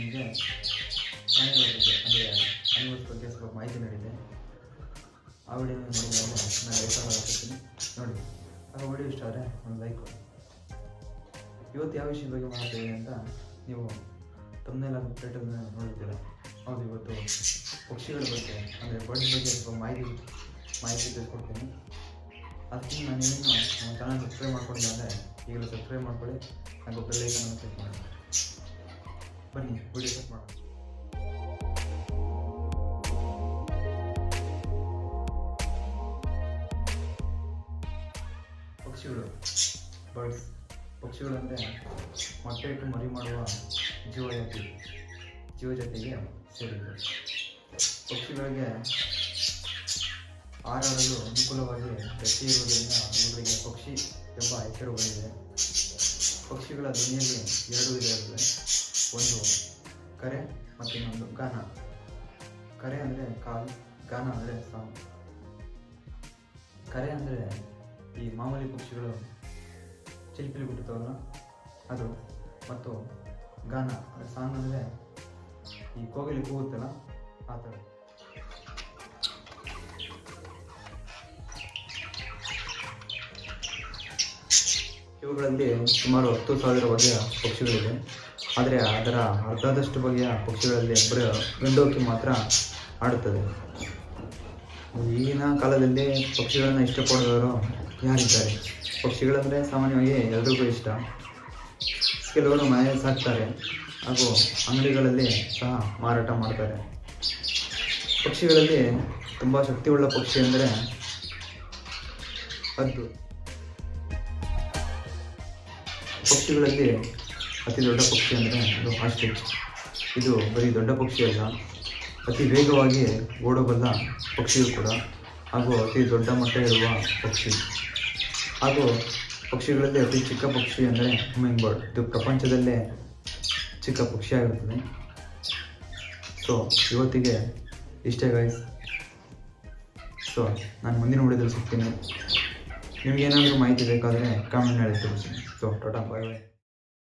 ನಿಮಗೆ ಪ್ರಾಣಿಗಳ ಬಗ್ಗೆ ಅಂದರೆ ಅನಿಮಲ್ಸ್ ಬಗ್ಗೆ ಸ್ವಲ್ಪ ಮಾಹಿತಿ ನೀಡಿದೆ. ಆ ವಿಡಿಯೋ ನೋಡಿ ನಾನು ಹೇಳ್ತೀನಿ ನೋಡಿ. ಆಗ ವಿಡಿಯೋ ಇಷ್ಟ ಆದರೆ ಒಂದು ಲೈಕ್ ಕೊಡಿ. ಇವತ್ತು ಯಾವ ವಿಷಯದ ಬಗ್ಗೆ ಮಾಡ್ತೇವೆ ಅಂತ ನೀವು ತಮ್ಮನೆಲ್ಲ ಟೈಟಲ್ ನೋಡಿರ್ತೀರ. ಹೌದು, ಇವತ್ತು ಪಕ್ಷಿಗಳ ಬಗ್ಗೆ ಅಂದರೆ ಬರ್ಡ್ಸ್ ಬಗ್ಗೆ ಸ್ವಲ್ಪ ಮಾಹಿತಿ ತಿಳ್ಕೊಡ್ತೀನಿ. ಅದಕ್ಕೆ ನಾನು ಇನ್ನೂ ನಮ್ಮ ಚಾನಲ್ ಸಬ್ಸ್ಕ್ರೈಬ್ ಮಾಡ್ಕೊಂಡಿಲ್ಲ ಅಂದರೆ ಈಗಲೂ ಸಬ್ಸ್ಕ್ರೈಬ್ ಮಾಡ್ಕೊಳ್ಳಿ, ಹಾಗೂ ಬೆಲ್ ಐಕಾನ್ ಕ್ಲಿಕ್ ಮಾಡಿ. ಬನ್ನಿ ವಿಡಿಯೋ ಸ್ಟಾರ್ಟ್ ಮಾಡೋಣ. ಪಕ್ಷಿಗಳು, ಬರ್ಡ್ಸ್. ಪಕ್ಷಿಗಳು ಅಂದರೆ ಮೊಟ್ಟೆ ಇಟ್ಟು ಮರಿ ಮಾಡುವ ಜೀವಜಾತಿಗೆ ಸೇರಿದೆ. ಪಕ್ಷಿಗಳಿಗೆ ಹಾರಾಡಲು ಅನುಕೂಲವಾಗಿ ರೆಕ್ಕೆ ಇರುವುದರಿಂದ ಇವುಗಳಿಗೆ ಪಕ್ಷಿ ಎಂಬ ಹೆಸರು ಬಂದಿದೆ. ಪಕ್ಷಿಗಳ ಧ್ವನಿಯಲ್ಲಿ ಎರಡು ವಿಧ ಇರುತ್ತದೆ. ಒಂದು ಕರೆ ಮತ್ತು ಇನ್ನೊಂದು ಗಾನ. ಕರೆ ಅಂದರೆ ಕಾಲ್, ಗಾನ ಅಂದರೆ ಸಾಂಗ್. ಕರೆ ಅಂದರೆ ಈ ಮಾಮೂಲಿ ಪಕ್ಷಿಗಳು ಚಿಲಿಪಿಲಿ ಬಿಟ್ಟುತ್ತವಲ್ಲ ಅದು, ಮತ್ತು ಗಾನ ಅಂದರೆ ಸಾಂಗ್ ಅಂದರೆ ಈ ಕೋಗಿಲಿ ಕೂಗುತ್ತಲ್ಲ ಆ ಥರ. ಇವುಗಳಲ್ಲಿ ಸುಮಾರು 10,000 ಬಗೆಯ ಪಕ್ಷಿಗಳಿವೆ. ಆದರೆ ಅದರ ಅರ್ಧದಷ್ಟು ಬಗೆಯ ಪಕ್ಷಿಗಳಲ್ಲಿ ಬರೀ ಗಂಡೋಕಿ ಮಾತ್ರ ಆಡುತ್ತದೆ. ಈಗಿನ ಕಾಲದಲ್ಲಿ ಪಕ್ಷಿಗಳನ್ನು ಇಷ್ಟಪಡುವವರು ಯಾರಿದ್ದಾರೆ? ಪಕ್ಷಿಗಳಂದರೆ ಸಾಮಾನ್ಯವಾಗಿ ಎಲ್ರಿಗೂ ಇಷ್ಟ. ಕೆಲವರು ಮನೆಯಲ್ಲಿ ಸಾಕ್ತಾರೆ ಹಾಗೂ ಅಂಗಡಿಗಳಲ್ಲಿ ಸಹ ಮಾರಾಟ ಮಾಡ್ತಾರೆ. ಪಕ್ಷಿಗಳಲ್ಲಿ ತುಂಬ ಶಕ್ತಿಯುಳ್ಳ ಪಕ್ಷಿ ಅಂದರೆ ಹದ್ದು. ಪಕ್ಷಿಗಳಲ್ಲಿ ಅತಿ ದೊಡ್ಡ ಪಕ್ಷಿ ಅಂದರೆ ಅದು ಆಸ್ಟ್ರಿಚ್. ಇದು ಬರೀ ದೊಡ್ಡ ಪಕ್ಷಿ ಅಲ್ಲ, ಅತಿ ವೇಗವಾಗಿ ಓಡಬಲ್ಲ ಪಕ್ಷಿಯೂ ಕೂಡ, ಹಾಗೂ ಅತಿ ದೊಡ್ಡ ಮೊಟ್ಟೆ ಇರುವ ಪಕ್ಷಿ. ಹಾಗೂ ಪಕ್ಷಿಗಳಲ್ಲಿ ಅತಿ ಚಿಕ್ಕ ಪಕ್ಷಿ ಅಂದರೆ ಹಮ್ಮಿಂಗ್ ಬರ್ಡ್. ಇದು ಪ್ರಪಂಚದಲ್ಲೇ ಚಿಕ್ಕ ಪಕ್ಷಿಯಾಗಿರುತ್ತದೆ. ಸೊ ಇವತ್ತಿಗೆ ಇಷ್ಟೇ ಗೈಸ್. ಸೊ ನಾನು ಮುಂದಿನ ವಿಡಿಯೋದಲ್ಲಿ ಸಿಗ್ತೀನಿ. ನಿಮಗೇನಾದರೂ ಮಾಹಿತಿ ಬೇಕಾದರೆ ಕಾಮೆಂಟ್ ಮಾಡಿ ತಿಳಿಸಿ. ಸೊ ಟಾಟಾ, ಬಾಯ್ ಬಾಯ್.